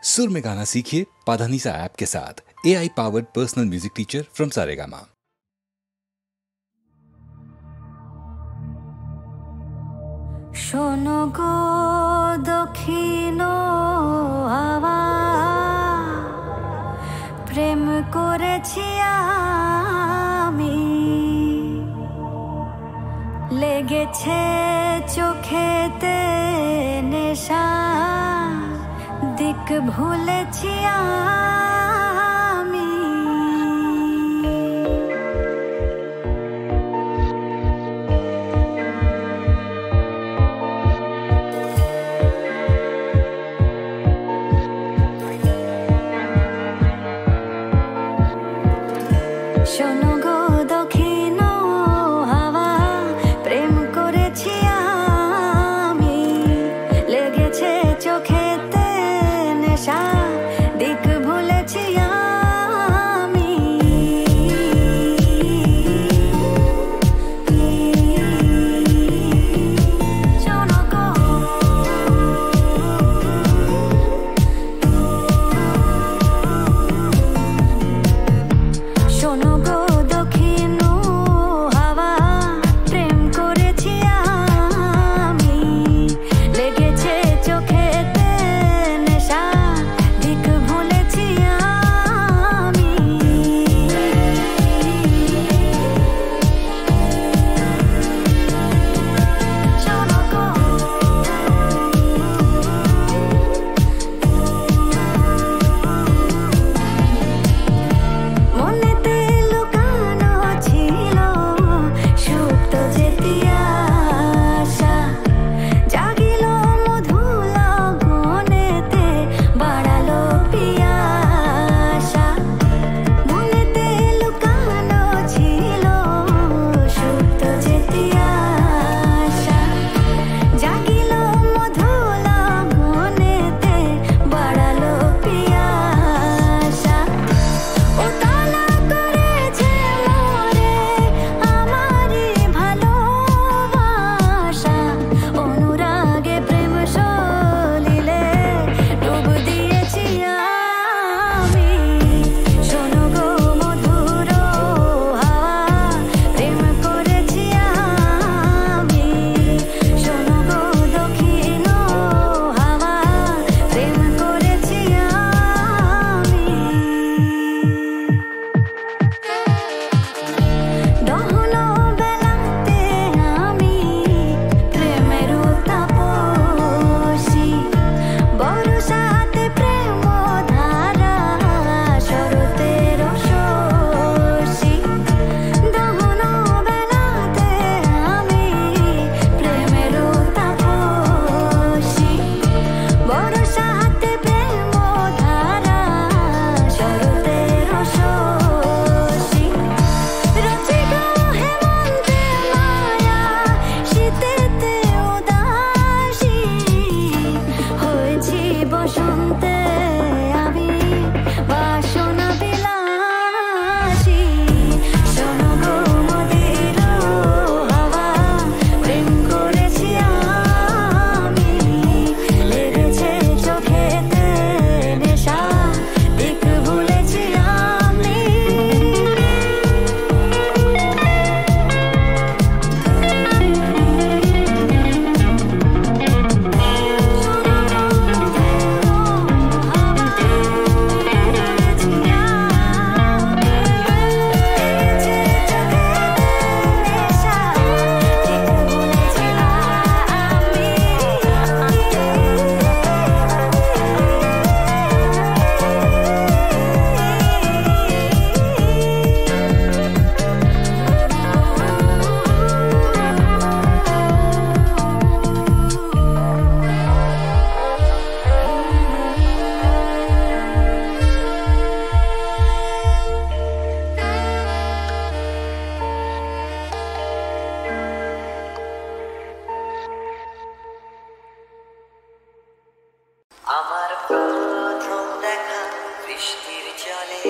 सुर में गाना सीखिए पाधानीसा ऐप के साथ। AI powered personal music teacher from Saregama. শোনো গো দক্ষিণ হাওয়া, প্রেম করেছি আমি, লেগেছে চোখেতে নেশা, দিক ভুলেছি আমি। শোনো গো দক্ষিণ হাওয়া, প্রেম করেছি আমি, লেগেছে চোখেতে নেশা, দিক ভুলেছি আমি। শোনো গো, শোনো গো দক্ষিণ হাওয়া, প্রেম করেছি আমি, লেগেছে চোখেতে নেশা, দিক ভুলেছি আমি। শোনো গো, মনেতে লুকানো ছিল সুপ্ত যেতি আশা, জাগিল মধুর গনেতে, বাড়ালো পিয়াসা। মনেতে লুকানো ছিল সুপ্ত যেতি আশা, জাগিল মধুর গনেতে, বাড়ালো পিয়াসা। ও তালা করেছে মোরে আমারি ভালোবাসা, অনুরাগে প্রেম সলিলে ডুব দিয়েছি আমি। শোনো গো মধুর হাওয়া, প্রেম করেছি আমি। শোনো গো দক্ষিণ হাওয়া, প্রেম করেছি আমি। দহন বেলাতে আমি প্রেমের তাপসী, বর্ষাতে প্রেম ধারা, শরতের শশী। দহন বেলাতে আমি প্রেমের তাপসী, বর্ষাতে প্রেম ধারা, শরতের শশী। রচিকা হেমন্তে মায়া, শীতেতে উদাসী, হয়েছি বসন্তে আমি বাসনা বিলাসী। শোনো গো মদির হাওয়া, প্রেম করেছি আমি, লেগেছে চোখেতে নেশা, দিক ভুলেছি আমি। আমার প্রথম দেখা বৃষ্টির জলে,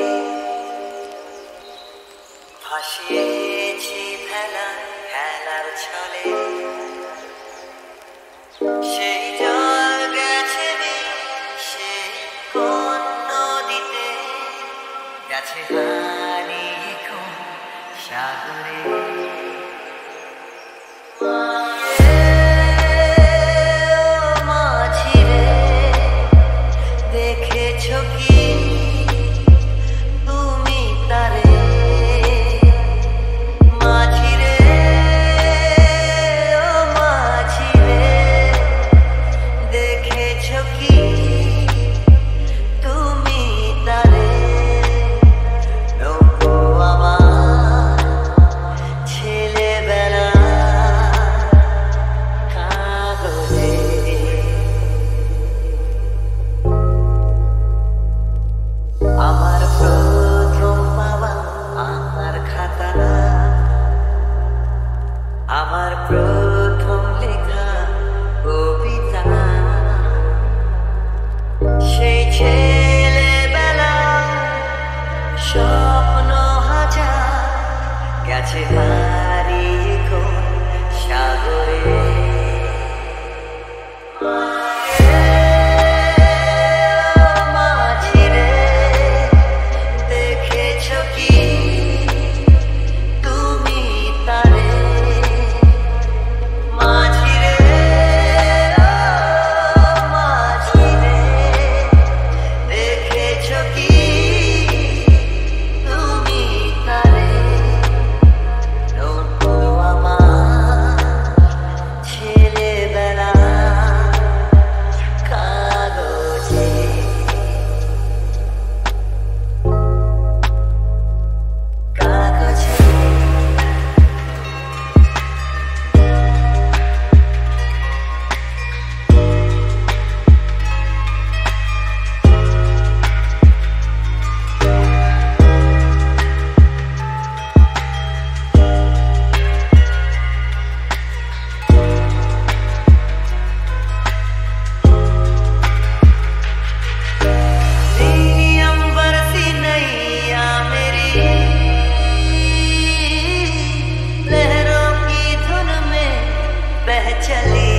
ভাসিয়েছি ভেলা খেলার ছলে, সেই জল গেছে সেই গেছে হারিয়ে কোন সাগরে মাঝি রে দেখেছো কি তুমি তারে মাঝি রে ও মাঝি রে দেখেছো কি তুমি তারে নৌকো আমার ছেলেবেলা কাগজে আমার প্রথম পাওয়া আমার খাতানা আমার প্রথম লেখা কবিতা সেই ছেলেবেলা স্বপ্ন হাজার গেছে হারিয়ে কোন সাগরে মাঝি রে দেখেছো কি তুমি তারে মাঝি রে মাঝি রে দেখেছো কি তুমি তারে নৌকো আমার ছেলেবেলা কাগজে কাগজে अंबर सी नैया मेरी लहरों की धुन में बह चली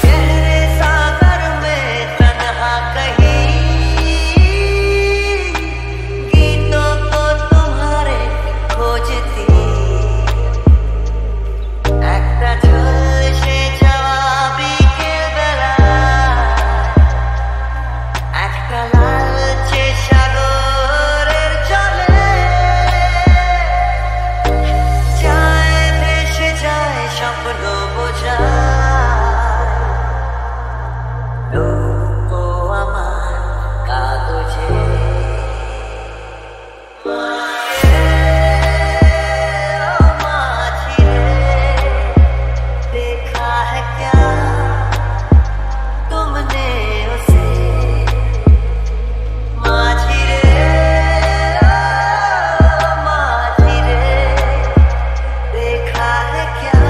गहरे सागर में तन्हा कहीं गीतों को तुम्हारे खोजती একটা ঝলসে যাওয়া বিকেলবেলা একটা লালচে সাগরের জলে যায় ভেসে যায় স্বপ্ন বোঝায় নৌকো আমার কাগজে মাঝি রে देखा है क्या तुमने उसे माझी रे माझी रे देखा है क्या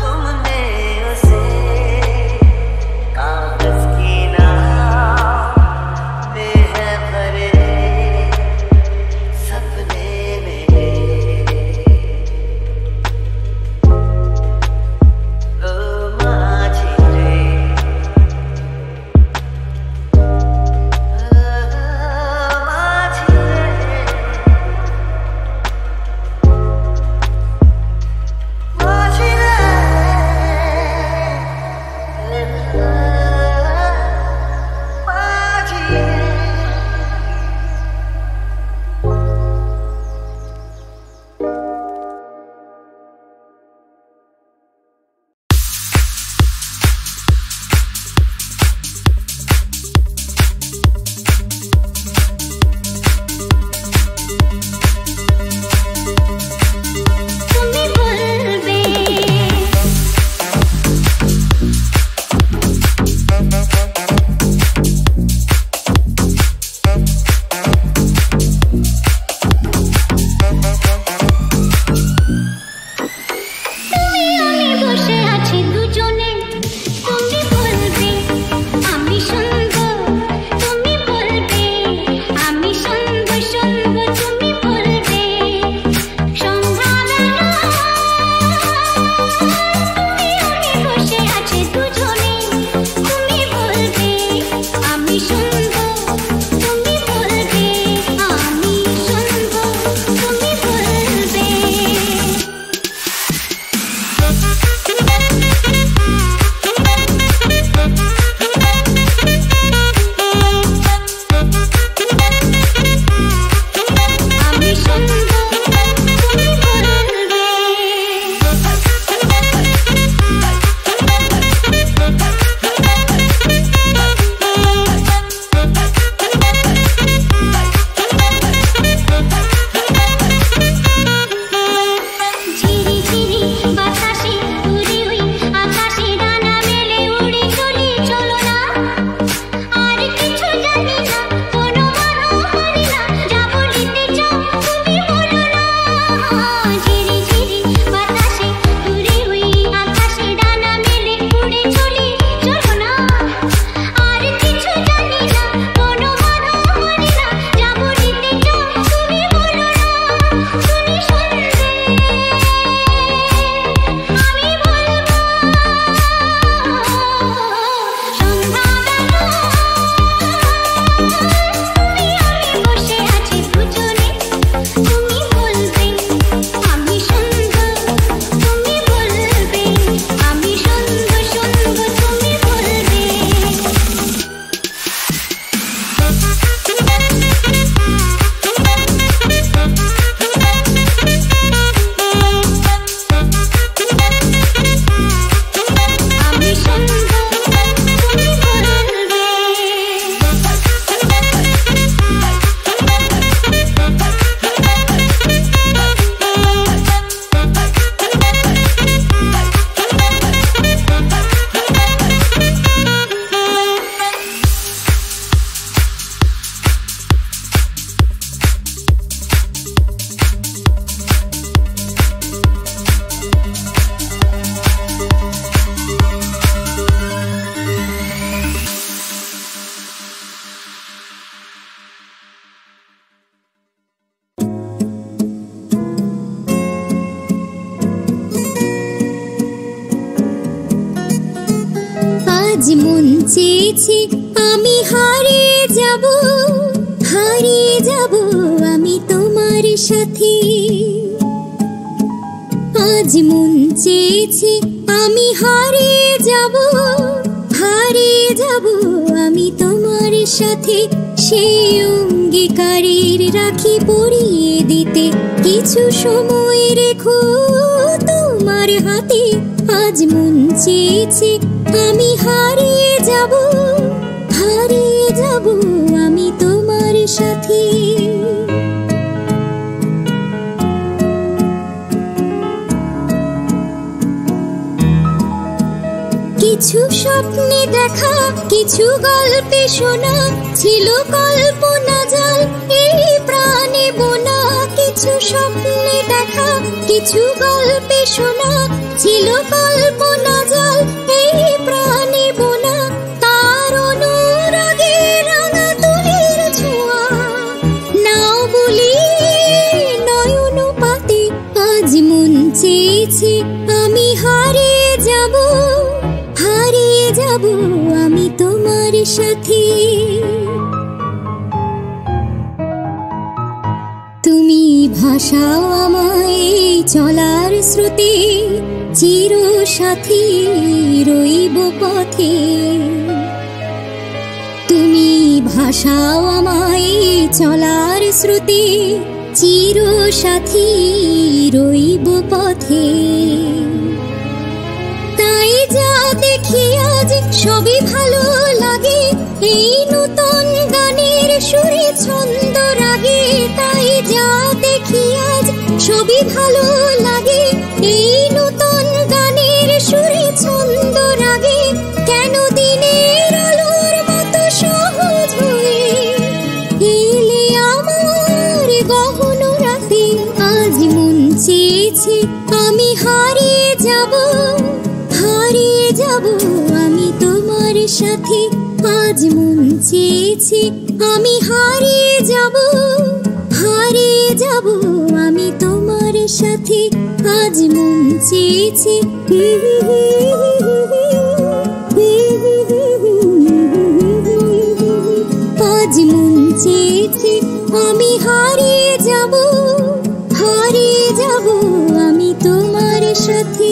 तुमने उसे कागज की नाव में है भरे আজ মন চেয়েছে আমি হারিয়ে যাব, হারিয়ে যাব আমি তোমার সাথে। আজ মন চেয়েছে আমি হারিয়ে যাব, হারিয়ে যাব আমি তোমার সাথে। সেই অঙ্গীকারের রাখি পরিয়ে দিতে কিছু সময় রেখো তোমার হাতে। আজ মন চেয়েছে আমি হারিয়ে যাব, হারিয়ে যাব আমি তোমার সাথে। কিছু স্বপ্নে দেখা, কিছু গল্পে শোনা, ছিল কল্পনা জাল এই প্রাণে বোনা। কিছু স্বপ্নে দেখা, কিছু গল্পে শোনা, ছিল কল্পনা জাল এই প্রাণে বোনা। তার অনুরাগে রাঙা তুলির ছোঁয়া নাও বলি নয়ন পাতে। আজ মন চেয়েছে আমি হারিয়ে যাব, হারিয়ে যাব আমি তোমার সাথে। তুমি ভাসাও আমায় চলার স্রোতে, চির সাথী রইব পথে। তুমি ভাসাও আমায় চলার স্রোতে, চির সাথী রইব পথে। তাই যা দেখি আজ সবই ভালো লাগে, এই নতুন গানের সুরে ছন্দ রাগে। তাই যা দেখি আজ সবই ভালো লাগে, এই নতুন গানের সুরে ছন্দ রাগে। কেন দিনের আলোর মতো সহজ হয়ে এলে আমার গহন রাতে। আজ মন চেয়েছে আমি হারিয়ে যাব, হারিয়ে যাব আমি তোমার সাথে। আজ মন চেয়েছে আমি হারিয়ে যাব, হারিয়ে যাব আমি তোমার সাথে। আজ মন চেয়েছে আজ মন চেয়েছে আমি হারিয়ে যাব, হারিয়ে যাব আমি তোমার সাথে।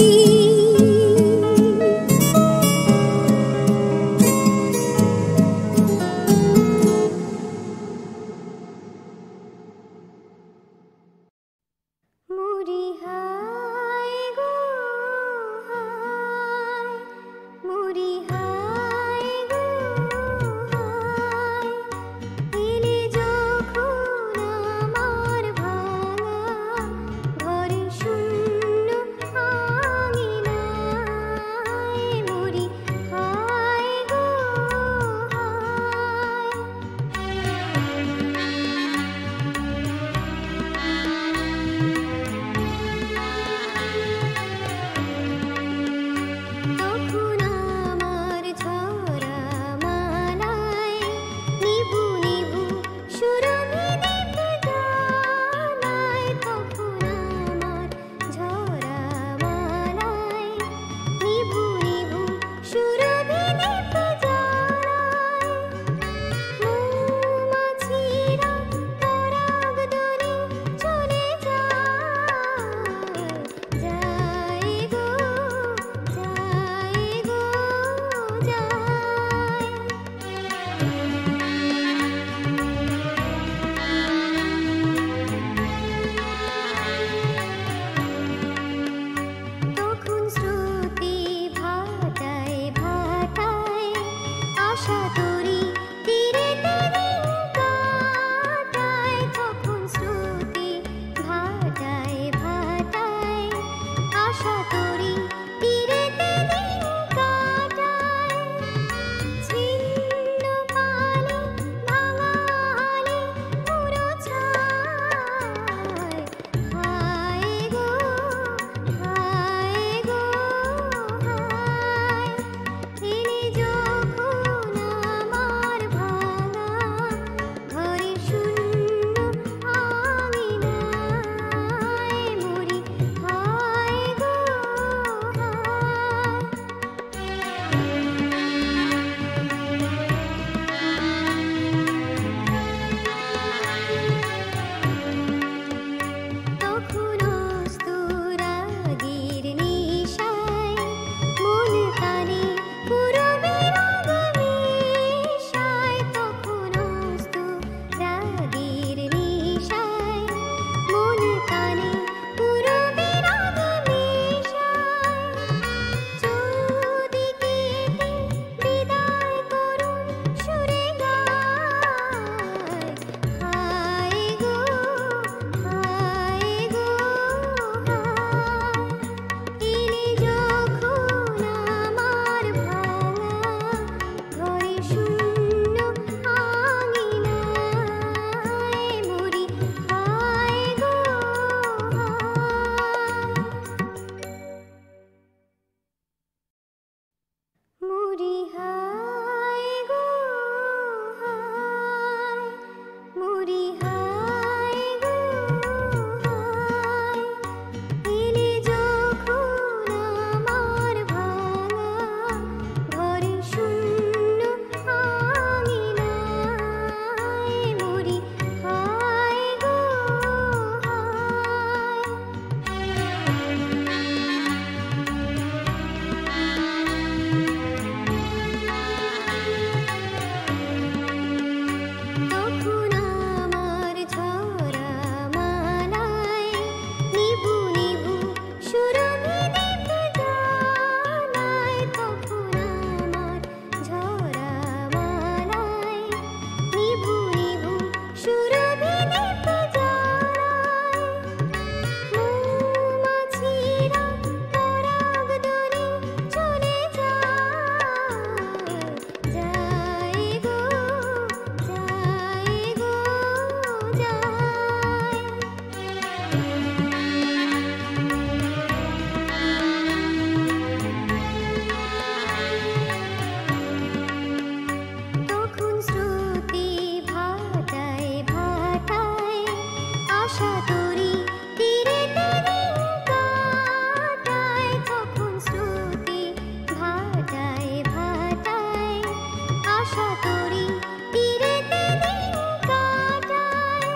আশা করি তীরেতে দিন কাটায়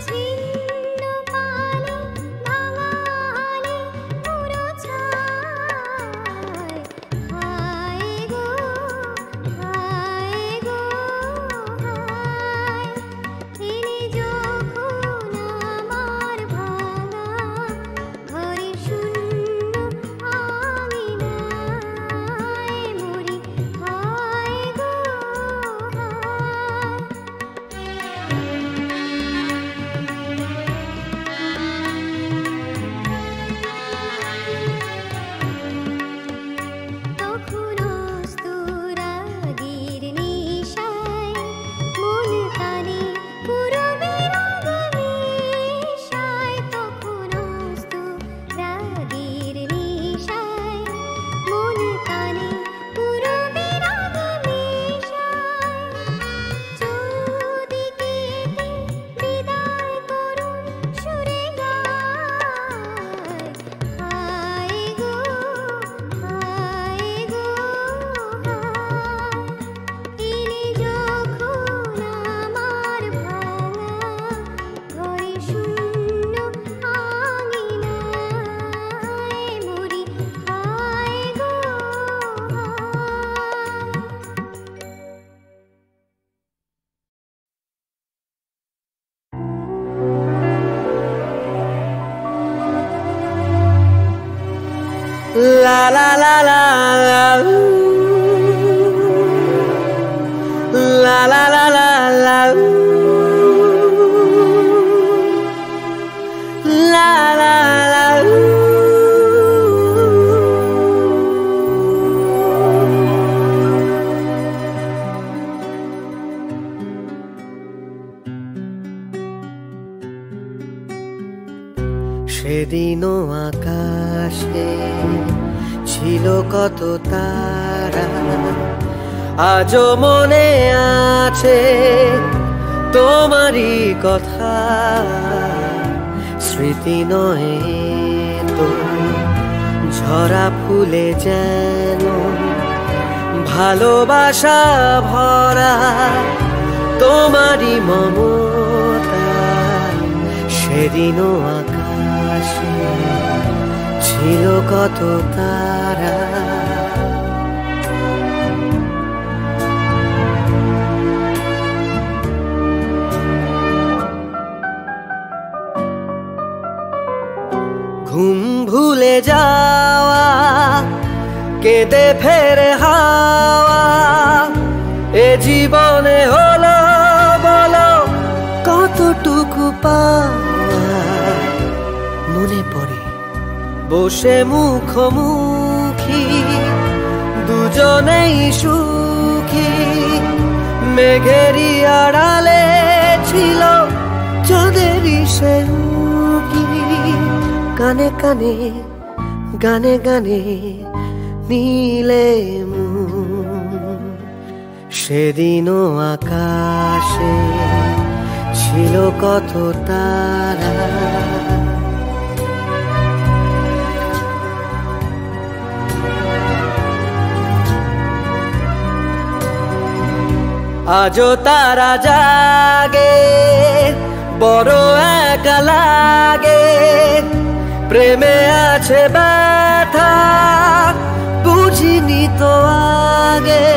ছিন্ন কালে ভাঙা হালে পুরো ছায় হায় গো হায় গো হায় এনে যখন আমার ভাঙা ঘরে শূন্য আঙিনায় মরি হায় গো তখন অস্তরাগের নিশায় মন কানে পুরবে রাগ মিশায় তখন অস্তরাগের নিশায় মন কানে পুরবে রাগ মিশায় চৌদিকে বিদায় করুন সুরে গায় হায় গো হায় গো হায় এনে যখন আমার ভাঙা ঘরে শূন্য আঙিনায় মরি হায় গো La la la la la la la la la la la la la সেদিনও আকাশে ছিল কত তারা আজও মনে আছে তোমারই কথা স্মৃতি নয় তো ঝরা ফুলে যেন ভালোবাসা ভরা তোমারই মমতা সেদিনও আকাশে ছিল কত তারা ঘুম ভুলে যাওয়া কেঁদে ফেরে হাওয়া এ জীবনে হলো বলো কতটুকু পাওয়া মনে পড়ে বসে মুখোমুখি দুজনেই সুখী মেঘেরই আড়ালে ছিল চাঁদেরই সে উঁকি কানে কানে গানে গানে নীলে মন সেদিনও আকাশে ছিল কত তারা আজও তারা জাগে বড় একা লাগে প্রেমে আছে ব্যথা বুঝিনি তো আগে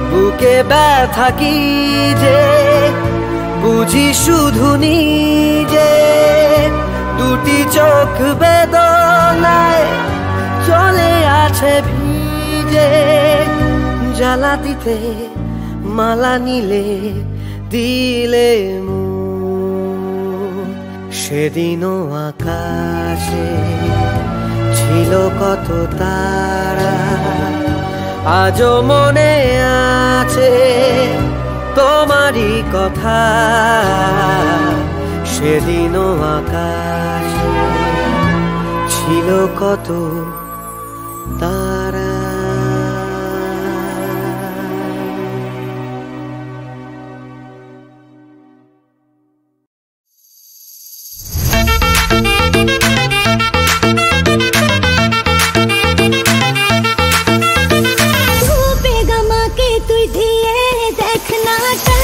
বুকে ব্যথা কি যে বুঝি শুধু নিজে দুটি চোখ বেদনায় চলে আছে ভিজে জ্বালা দিতে মালা নিলে দিলে সেদিনও আকাশে ছিল কত তারা আজও মনে আছে তোমারই কথা সেদিনও আকাশে ছিল কত তারা ধূপে গামাকে তুই देखना